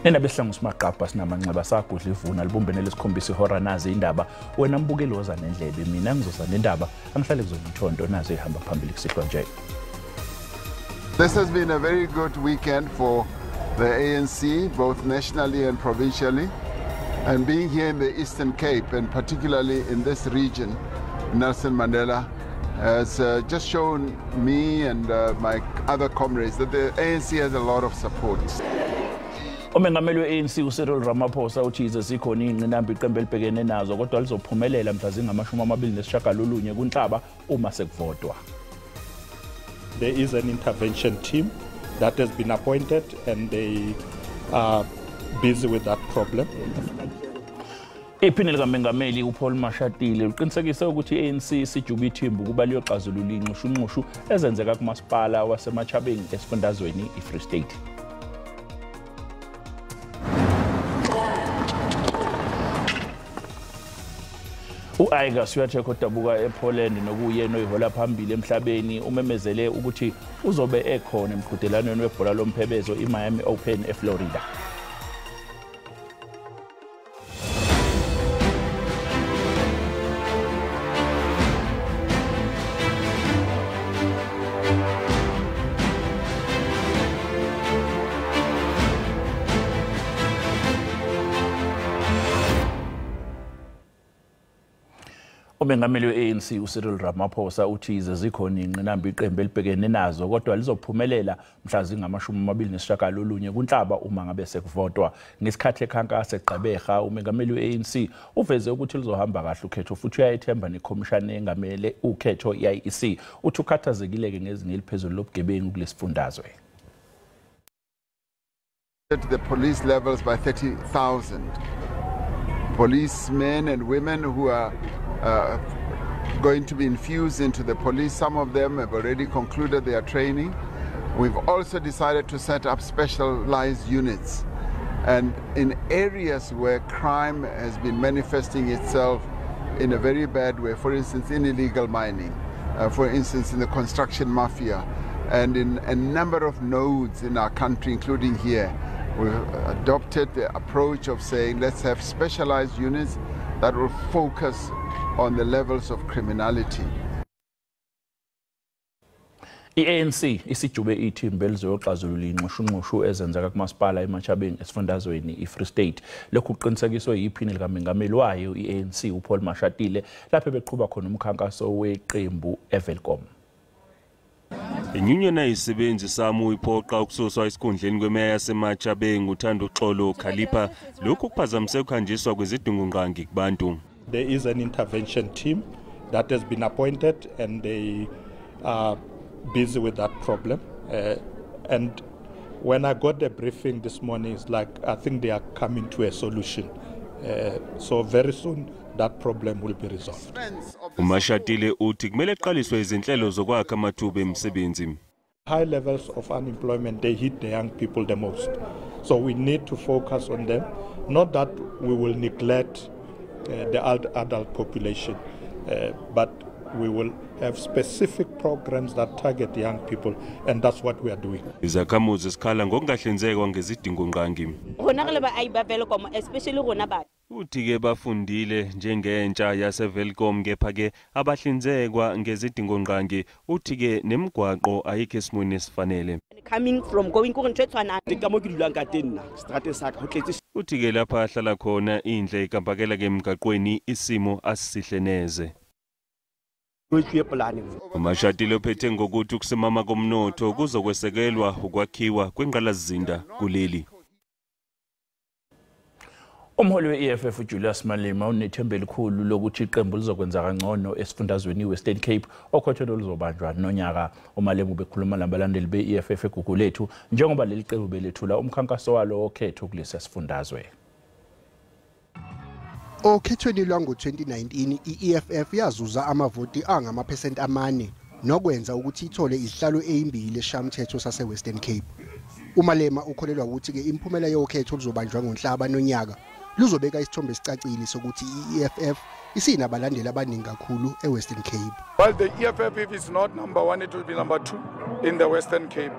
Nenabesihlangu simaqapha sinamanxeba sagudla ivuna libumbene lesikhombisa ihora nazi indaba wena mbukeli woza nendlebe mina ngizoza nendaba angihlale kuzomthonto nazi ehamba phambili kusihlwa nje. This has been a very good weekend for the ANC, both nationally and provincially, and being here in the Eastern Cape and particularly in this region, Nelson Mandela has just shown me and my other comrades that the ANC has a lot of support. Umengameli we-ANC uCyril Ramaphosa uthi zikhona ingqinamba iqembu elibhekene nazo kodwa lizophumelela mhla zingama-29 kuNhlaba uma sekuvotwa. There is an intervention team that has been appointed and they are busy with that problem. Iphini likaMengameli uPaul Mashatile uqinisekise ukuthi i-ANC sijuba ithimba ukuba liyoxazulula inxushunxushu ezenzeka kumasipala waseMachabeng esifundazweni iFree State. U-Aiga Swiatek odabuka ePoland nokuyena oyihola phambili emhlabeni umemezele ukuthi uzobe ekhona emqhudelanweni webhola lomphebezo iMiami Open eFlorida. Umengameli we-ANC uCyril Ramaphosa uthi zikhona ingqinamba iqembu elibhekene nazo kodwa lizophumelela mhla zingama-29 kuNhlaba uma ngabe sekuvotwa. Ngesikhathi ekhankasa eGqeberha umengameli we-ANC uveze ukuthi lizohamba kahle ukhetho futhi uyayethemba nekhomishana engamele ukhetho i-IEC uthi ukhathazekile-ke ngezinga eliphezulu lobugebengu kulesifundazwe. The police levels by 30,000 policemen and women who are going to be infused into the police. Some of them have already concluded their training. We've also decided to set up specialized units, and in areas where crime has been manifesting itself in a very bad way, for instance in illegal mining, for instance in the construction mafia, and in a number of nodes in our country, including here, we've adopted the approach of saying let's have specialized units that will focus on the levels of criminality. I-ANC isijube ithimba elizoxazulula inxushunxushu ezenzeka kumasipala eMachabeng esifundazweni iFree State. Lokhu kuqinisekiswe yiphini likaMengameli wayo i-ANC uPaul Mashatile lapho beqhuba khona umkhankaso weqembu eVelcom. Inyunyana ayisebenzi samu iphoqa ukususwa esikhundleni kwemeya yaseMachabeng uThando Xolo Khalipa lokhu kuphazamise ukhanjiswa kwezidingongqangi kubantu. There is an intervention team that has been appointed and they are busy with that problem. And when I got the briefing this morning, it's like I think they are coming to a solution. So very soon that problem will be resolved. Umashatile uthi kumele kuqaliswe izinhlelo zokwakha amathuba emisebenzi. High levels of unemployment, they hit the young people the most. So we need to focus on them. Not that we will neglect the adult population, but we will have specific programs that target the young people, and that's what we are doing. Izakhamuzi sikhala ngokungahlinzekwa ngezidingongqangi. Especially rona ba. Uthi-ke bafundile njengentsha yaseVelcom kepha-ke abahlinzekwa ngezidingongqangi uthi-ke nemigwaqo ayikho esimweni esifanele. Coming from going kuntshetswana uthi-ke lapha ahlala khona indle ikampakela-ke emgaqweni isimo asisihle neze. Umashatile uphethe ngokuthi ukusimama komnotho kuzokwesekelwa ukwakhiwa kwengqalasizinda kuleli. Umholi we-EFF uJulius Malema unethemba elikhulu lokuthi iqembu lizokwenza kangcono esifundazweni iWestern Cape okhotho luzobanjwa nonyaka. uMalema ubekhuluma nabalandeli be-EFF eGugulethu njengoba leli qembu belethula umkhankaso walo okhetho kulesi sifundazwe. Okhethweni lwango-2019 i-EFF yazuza amavoti angamaphesenti 4 nokwenza ukuthi ithole izihlalo ezimbili esishayamithetho sase-Western Cape. uMalema ukholelwa ukuthi-ke imphumela yokhetho luzobanjwa ngoNhlaba nonyaka luzobeka isithombe esicacile sokuthi i-EFF isinabalandeli abaningi kakhulu eWestern Cape. Well, the EFF, if it's not number 1, it will be number 2 in the Western Cape.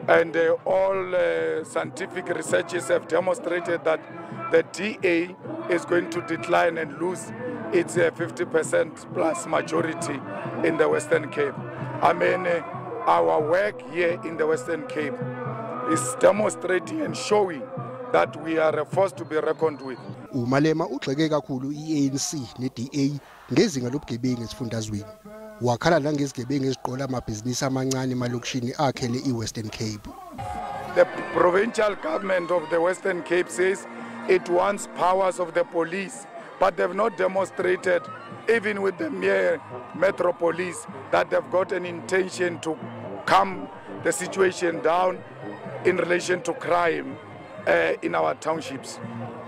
And all scientific researches have demonstrated that the DA is going to decline and lose its 50% plus majority in the Western Cape. I mean, our work here in the Western Cape is demonstrating and showing that we are a force to be reckoned with. uMalema ugxeke kakhulu iANC neDA ngezinga lobugebengu esifundazweni. Wakhala nangezigebengu eziqola amabhizinisi amancane emalokishini akhele iWestern Cape. The provincial government of the Western Cape says it wants powers of the police, but they've not demonstrated, even with the mere Metro Police, that they've got an intention to calm the situation down in relation to crime in our townships.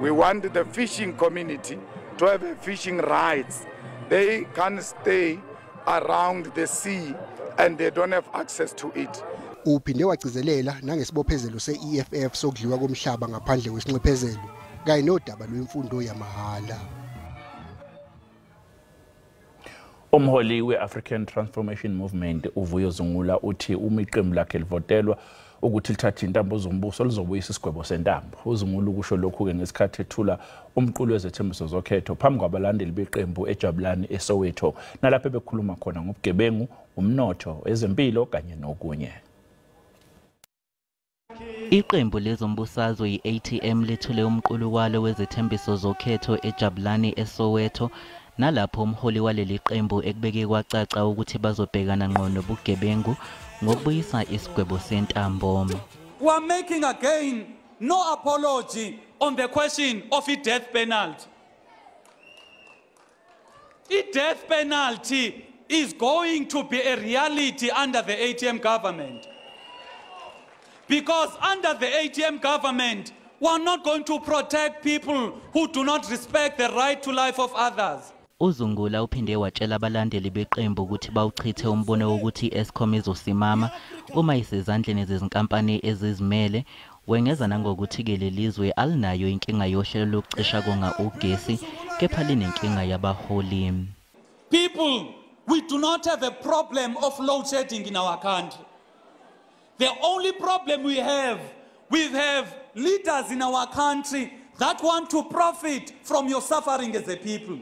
We want the fishing community to have fishing rights. They can't stay around the sea and they don't have access to it. Uphinde wagcizelela nangesibophezelo se-EFF sokudliwa komhlaba ngaphandle kwesinxephezelo kanye nodaba lwemfundo yamahala. Umholi we-African Transformation Movement uVuyo Zungula uthi uma iqembu lakhe livotelwa ukuthi lithathe intambo zombuso lizobuyisa isigwebo sentambo. uZungula ukusho lokhu-ke ngesikhathi ethula umqulo wezethembiso zokhetho phambi kwabalandeli beqembu eJabulani eSoweto nalapho bekhuluma khona ngobugebengu, umnotho, ezempilo kanye nokunye. Iqembu lezombusazwe i-ATM lethule umqulo walo wezethembiso zokhetho eJabulani eSoweto nalapho umholi waleli qembu ekubeke kwacaca ukuthi bazobhekana ngqo nobugebengu ngokubuyisa isigwebo sentambo. We are making again no apology on the question of a death penalty. A death penalty is going to be a reality under the ATM government. Because under the ATM government, we are not going to protect people who do not respect the right to life of others. uZungula uphinde watshela abalandeli beqembu ukuthi bawuchithe umbono wokuthi Eskom izosimama uma isezandleni zezinkampani ezizimele, wengeza nangokuthi ke lelizwe alinayo inkinga yohlelo lokucisha konga ugesi kepha linenkinga yabaholi. People, we do not have a problem of load shedding in our country. The only problem we have leaders in our country that want to profit from your suffering as a people.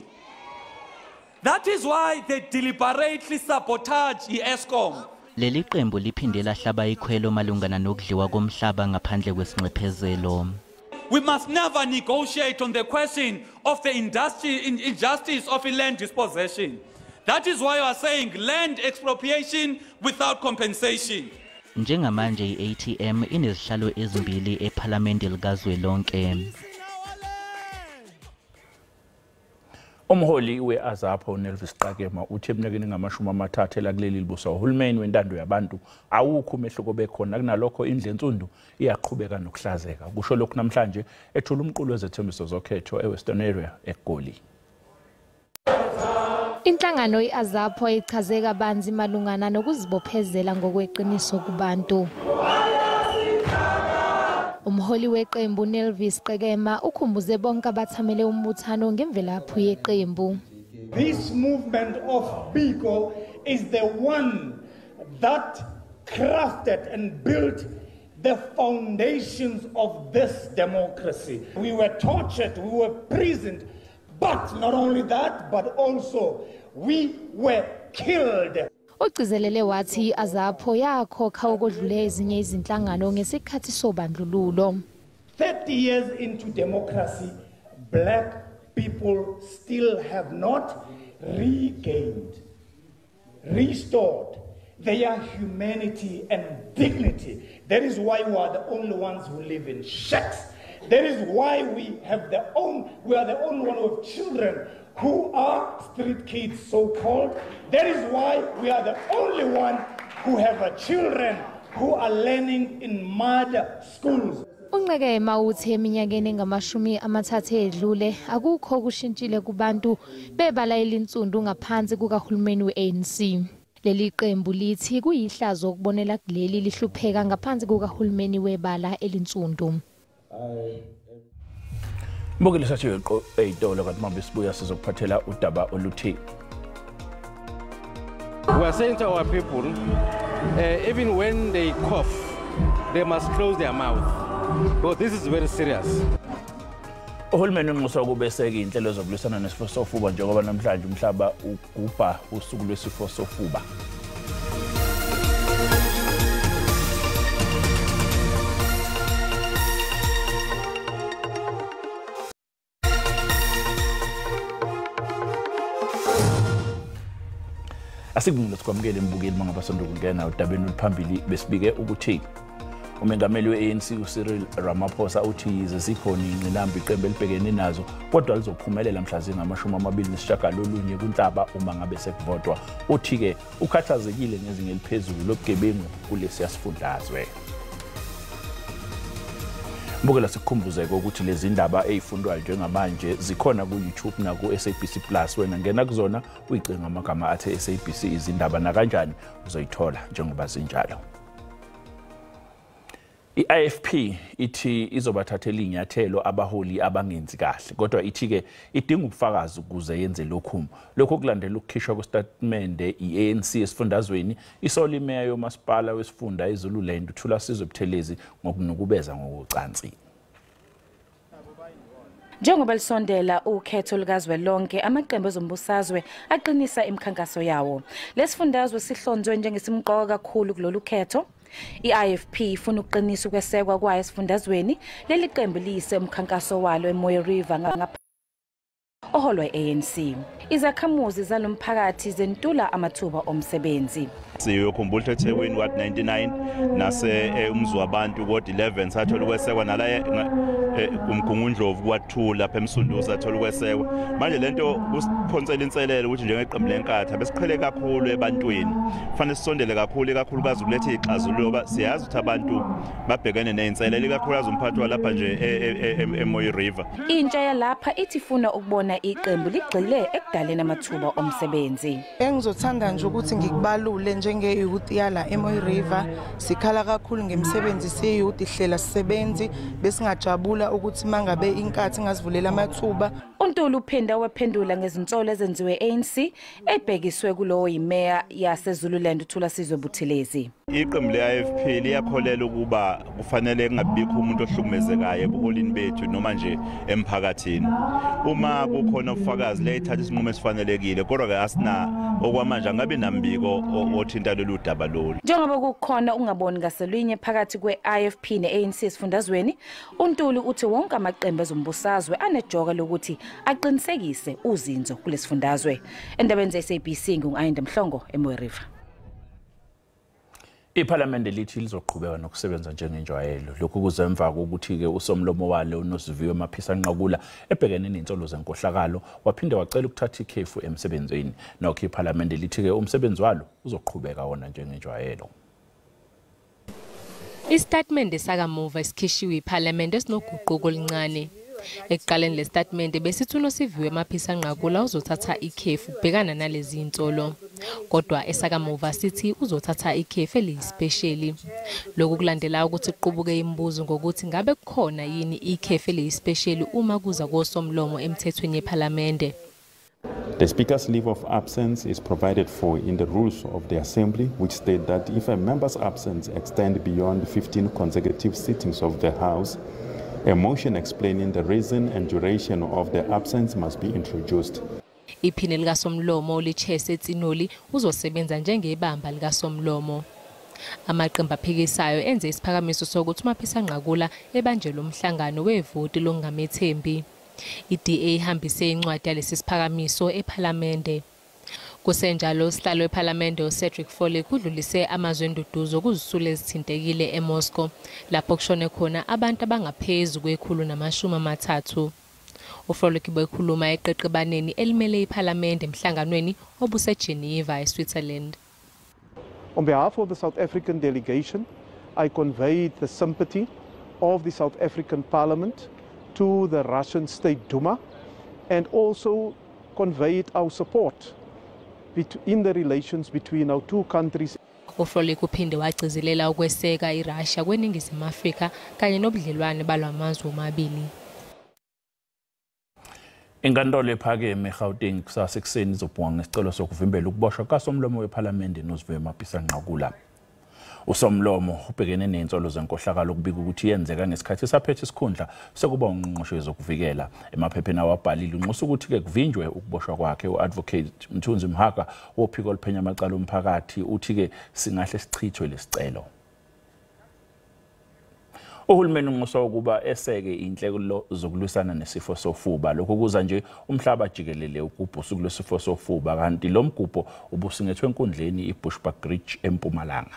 That is why they deliberately sabotage iEskom. Leli qembu liphinde lahlaba ikhwelo malungana nokudliwa komhlaba ngaphandle kwesinxephezelo. We must never negotiate on the question of the injustice of land dispossession. That is why we are saying land expropriation without compensation. Njengamanje i-ATM inezihlalo ezimbili ePhalamende likazwelonke. Umholi we-Azapo Nelvis Qakema uthi eminyakeni engamashumi-30 elakuleli libusa uhulumeni wentando yabantu awukho umehluko bekhona kunalokho indle ensundu iyaqhubeka nokuhlazeka. Kusho lokhu namhlanje ethula umqulo wezethembiso zokhetho eWestern Area eGoli. Inhlangano iAzapo ichaze kabanzi malungana nokuzibophezela ngokweqiniso kubantu. Umholi weqembu Nelvis Qakema ukhumbuze bonke abathamele umbuthano ngemvelaphi yeqembu. This movement of Biko is the one that crafted and built the foundations of this democracy. We were tortured, we were imprisoned, but not only that, but also we were killed. Ugcizelele wathi Azapo yakhokha okodlule ezinye izinhlangano ngesikhathi sobandlululo. 30 years into democracy, black people still have not regained, restored their humanity and dignity. That is why we are the only ones who live in shacks. That is why we are the only one with children who are street kids, so-called. That is why we are the only one who have children who are learning in mud schools. Uqakema uthi eminyakeni engamashumi-30 edlule akukho kushintshile kubantu bebala elinsundu ngaphansi kukahulumeni we-ANC. Leli qembu lithi kuyihlazo ukubonela kuleli lihlupheka ngaphansi kukahulumeni webala elinsundu. Mbukile sathi yeqo eyitolo kanti manje sibuya sizokuphathela udaba oluthi. We are saying to our people, even when they cough, they must close their mouth. Because this is very serious. Uhulumeni unxusa ukubeseka inhlelo zokulwisana nesifo sofuba njengoba namhlanje umhlaba ugubha usuku lwesifo sofuba. Asikubonga sikwamukele imbukeli mangabasonto kungena udabeni oluphambili besibike ukuthi umengameli we-ANC uCyril Ramaphosa uthi zesikhona ingqinamba iqembu elibhekene nazo kodwa lizophumelela mhla zingama-29 kuNhlaba uma ngabe sekuvotwa. Uthi-ke ukhathazekile ngezinga eliphezulu lobugebengu kulesi sifundazwe. Mbukela sikhumbuze ukuthi lezi ndaba ezifundwayo njengamanje zikhona ku-YouTube na ku-SABC Plus. Wena ngena kuzona uyicinga amagama athi SABC izindaba na kanjani uzoyithola njengoba zinjalo. I-IFP ithi izobathathela inyathelo abaholi abangenzi kahle kodwa ithi-ke idinga ubufakazi ukuze yenze lokhu. Lokho kulandela ukukhishwa kwestatimende i-ANC esifundazweni isoli imeya yomasipala wesifunda iZululand uThulasizwe Buthelezi ngokunukubeza ngokucansi. Njengoba lisondela ukhetho likazwelonke amaqembu ezombusazwe aqinisa imikhankaso yawo. Lesifundazwe sihlonzwe njengesimqoka kakhulu kulolu khetho. I-IFP ifuna ukuqinisa ukwesekwa kwayo esifundazweni. Leli qembu liyise umkhankaso walo eMoyo River oholwa ANC. Izakhamuzi zalomphakathi zentula amathuba omsebenzi. Siyokhumbula ukuthi eThekwini wat 99 nase umzi wabantu kod 11 sathola ukwesekwa nala kumgungundlovu kwathula lapha eMsunduzi sathola ukwesekwa. Manje lento kusiphonsela inselelo ukuthi njengeqembu lenkatha besiqhele kakhulu ebantwini. Kufanele sisondele kakhulukazi ukuletha ixazululo ngoba siyazi ukuthi abantu babhekene nezinselelo kakhulukazi umphathi walapha nje eMoyo River. Intsha yalapha ithi ifuna ukubona iqembu ligxile ekudaleni amathuba omsebenzi. Engizothanda nje ukuthi ngikubalule njenge-youth yala eMoyo River sikhala kakhulu ngemisebenzi siyouth ihlela sisebenzi besingajabula ukuthi mangabe inkathi ngazivulela amathuba. uNtuli uphinda waphendula ngezinsolo ezenziwe ANC ebhekiswe kulowo yimeya yaseZululand uThulasizwe Buthelezi. Iqembu le-IFP liyakholela ukuba kufanele kungabikho umuntu ohlukumezekayo ebuholini bethu noma nje emphakathini. Uma kukhona ubufakazi leyithatha isinqumo esifanelekile kodwa ke asina okwamanje angabe nambiko othinta lolu daba lolu. Njengoba kukhona ungaboni ngaselinye phakathi kwe-IFP ne-ANC esifundazweni, uNtuli uthi wonke amaqembu ezombusazwe anejoka lokuthi aqinisekise uzinzo kulesifundazwe. Endabeni ze-SABC ngu-Ayinda Mhlongo eMoyo River. Iparlamente lithi lizoqhubeka nokusebenza njengenjwayelo. Lokhu kuzemva kokuthi-ke usomlomo walo uNosiviwe Mapisa-Nqakula ebhekene nensolo zenkohlakalo waphinde wacela ukuthatha ikhefu emsebenzini. Nokho iparlamente lithi-ke umsebenzi walo uzoqhubeka wona njengenjwayelo. Istatimende sakamuva esikhishiwe iparlamente esinoguquko oluncane. Ekuqaleni lestatimende besithi uNosiviwe Mapisa-Nqakula uzothatha ikhefu ukubhekana nalezi insolo. Kodwa esakamuva sithi uzothatha ikhefu eliyispesheli. Lokhu kulandela ukuthi kuqubuke imibuzo ngokuthi ngabe kukhona yini ikhefu eliyispesheli uma kuza kosomlomo emthethweni yeparlamente. The Speaker's leave of absence is provided for in the rules of the Assembly, which state that if a member's absence extends beyond 15 consecutive sittings of the House, a motion explaining the reason and duration of the absence must be introduced. Iphini likasomlomo lichese etsinoli uzosebenza njengebamba likasomlomo. Amaqembu aphikisayo enze isiphakamiso sokuthi uMapisa-Nqakula ebanjelwe umhlangano wevoti longamethembi. iDA ihambise incwadi yalesi siphakamiso eParlamente. Kusenjalo sihlalo eParlamente uCedric Foley kudlulise amazwe enduduzo kuzisulu ezithintekile eMoscow lapho kushone khona abantu abangaphezulu kwe130. Ufoley bekhuluma eqeqebaneni elimele iParlamente emhlanganweni obuseGeneva eSwitzerland. On behalf of the South African delegation, I conveyed the sympathy of the South African Parliament to the Russian State Duma and also conveyed our support in the relations between our two countries. Ufoley kuphinde wagcizelela ukweseka iRussia kweningizimu Afrika kanye nobudlelwane balamazwe omabili. Inkantolo ephakeme eGauteng kusasa ekuseni izobhunga ngesicelo sokuvimbela ukuboshwa kasomlomo weParlamente uNosiviwe Mapisa-Nqakula. Usomlomo ubhekene nensolo zenkohlakalo kubika ukuthi yenzeka ngesikhathi esaphethe isikhundla sekuba ungqongqoshe wezokuvikela. Emaphepheni awabhalile unxusa ukuthi ke kuvinjwe ukuboshwa kwakhe. U-advocate Mthunzi Mhaka wophiko oluphenya amacala omphakathi uthi ke singahle sichithwe lesicelo. Uhulumeni unxusa ukuba eseke inhlelo zokulwisana nesifo sofuba. Lokho kuza nje umhlaba jikelele ukubhusuku lwesifo sofuba kanti lo mgubho ubusingethwe enkundleni iBushbuck Ridge eMpumalanga.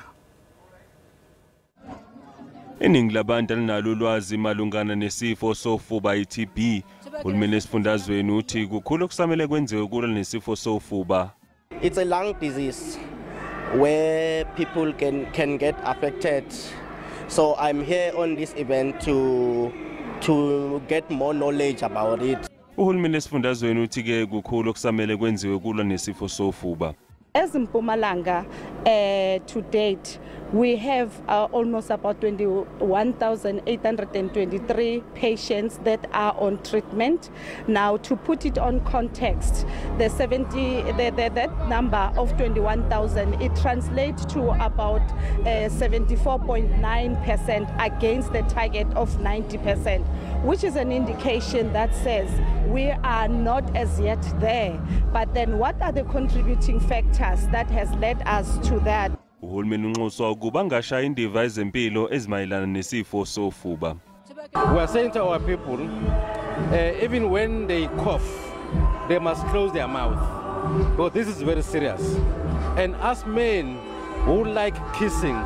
Iningi labantu alinalo ulwazi malungana nesifo sofuba i-TB. Uhulumeni esifundazweni uthi kukhulu okusamele kwenziwe ukulwa nesifo sofuba. It's a lung disease where people can get affected. So I'm here on this event to get more knowledge about it. Uhulumeni esifundazweni uthi ke kukhulu okusamele kwenziwe ukulwa nesifo sofuba. As in Mpumalanga, to date, we have almost about 21,823 patients that are on treatment. Now, to put it on context, that number of 21,000, it translates to about 74.9% against the target of 90%, which is an indication that says we are not as yet there. But then what are the contributing factors that has led us to that? Uhulumeni unxuswa ukuba ngashaya indiva ezempilo ezimayelana nesifo sofuba. We are saying to our people, even when they cough, they must close their mouth. Because this is very serious. And as men who like kissing,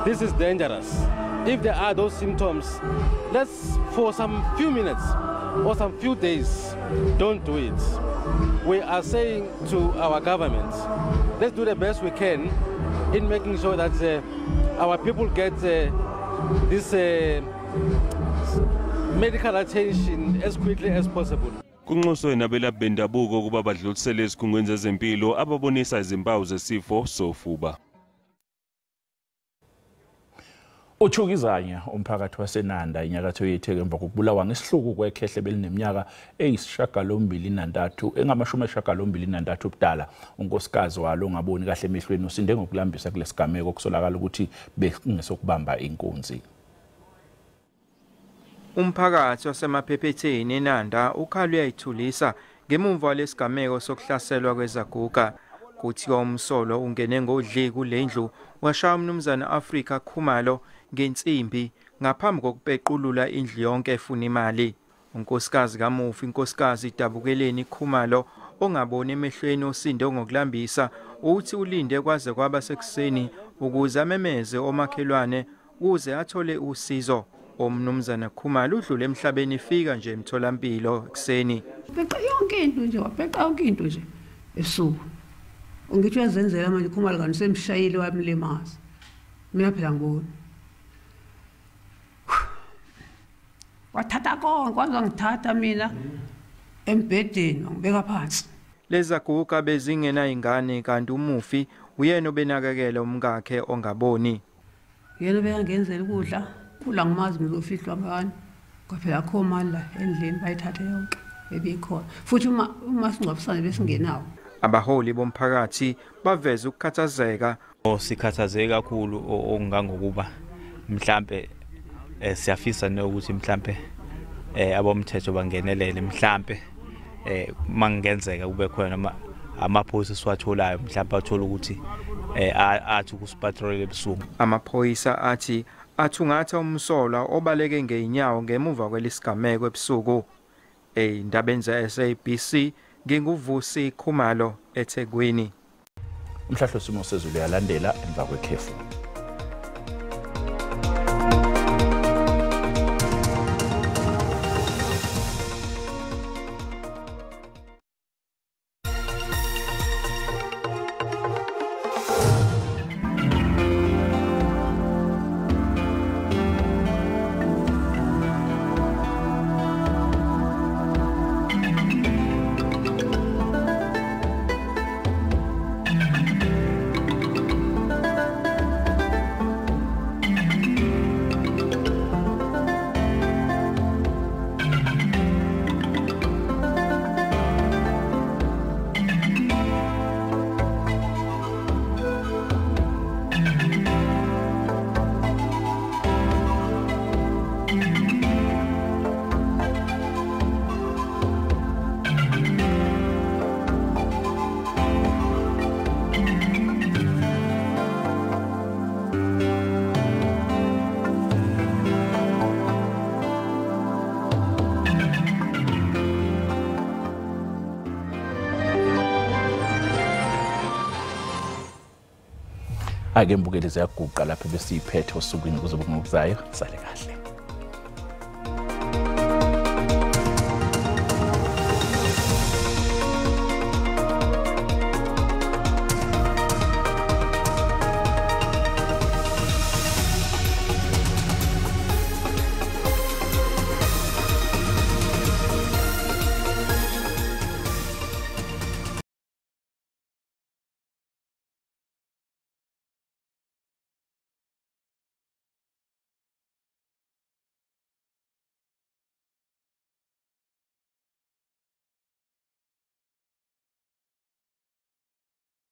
this is dangerous. If there are those symptoms, let's for some few minutes or some few days, don't do it. We are saying to our government, let's do the best we can in making sure that our people get this medical attention as quickly as possible. Kunxuswe nabelaphi bendabuko ukuba badlulisele ezikhungweni zezempilo ababonisa izimpawu zesifo sofuba. Uchukizanya umphakathi waseNanda inyakatho yetheke emva kokubulawa ngesihluku kwekhehle belineminyaka eyisishiyagalombili-3 engamashumi-823 ubudala. Unkosikazi walo ngaboni kahle emehlweni usinde ngokulambisa kulesigameko kusolakala ukuthi bengesokubamba inkunzi. Umphakathi wasemaphephetheni eNanda ukhala uyayithulisa ngemuva lesigameko sokuhlaselwa kwezaguga. Kuthiwa umsolo ungene ngodli kulendlu washaya umnumzana Afrika Khumalo ngensimbi ngaphambi kokupequlula indlu yonke efuna imali. Unkosikazi kamufi inkosikazi Dabukeleni Khumalo ongaboni emehlweni osinde ngokulambisa uthi ulinde kwaze kwaba sekuseni ukuze amemeze omakhelwane ukuze athole usizo. Omnumzana Khumalo udlule emhlabeni ifika nje emtholampilo ekseni. Beqa yonke into nje wabeqa yonke into nje esuku. Ungithi uyazenzela manje Khumalo kanti semshayile wamlimaza. Mina phela ngibona. Wathatha konke kwanza ngithatha mina embhedeni ngibeka phansi. Lezaguga bezingena ingane kanti umufi uyena obenakekela umkakhe ongaboni. Yena beyangenzela ukudla, kula ngimazi ngizofihlwa ngani. Kwaphela akho mali la endlini bayithathe yonke ebikhona. Futhi uma singcwabisane besingenawo. Abaholi bomphakathi baveza ukukhathazeka. Sikhathazeka kakhulu ongangokuba mhlambe siyafisa nokuthi mhlambe abomthetho bangenelele mhlambe mangenzeka kube khona amaphoyisa siwatholayo mhlambe athola ukuthi athi kusipatrol ebusuku. Amaphoyisa athi athungatha umsolwa obaleke ngeinyawo ngemuva kwelesigameko ebusuku. Indaba za SABC nginguvusi Khumalo eThekwini. Umhlahlo simo sezulu yalandela emva kwekhefu. Ake mbukeli ziyaguqa lapha besiphethe osukwini kuzoba ngokuzayo sale kahle.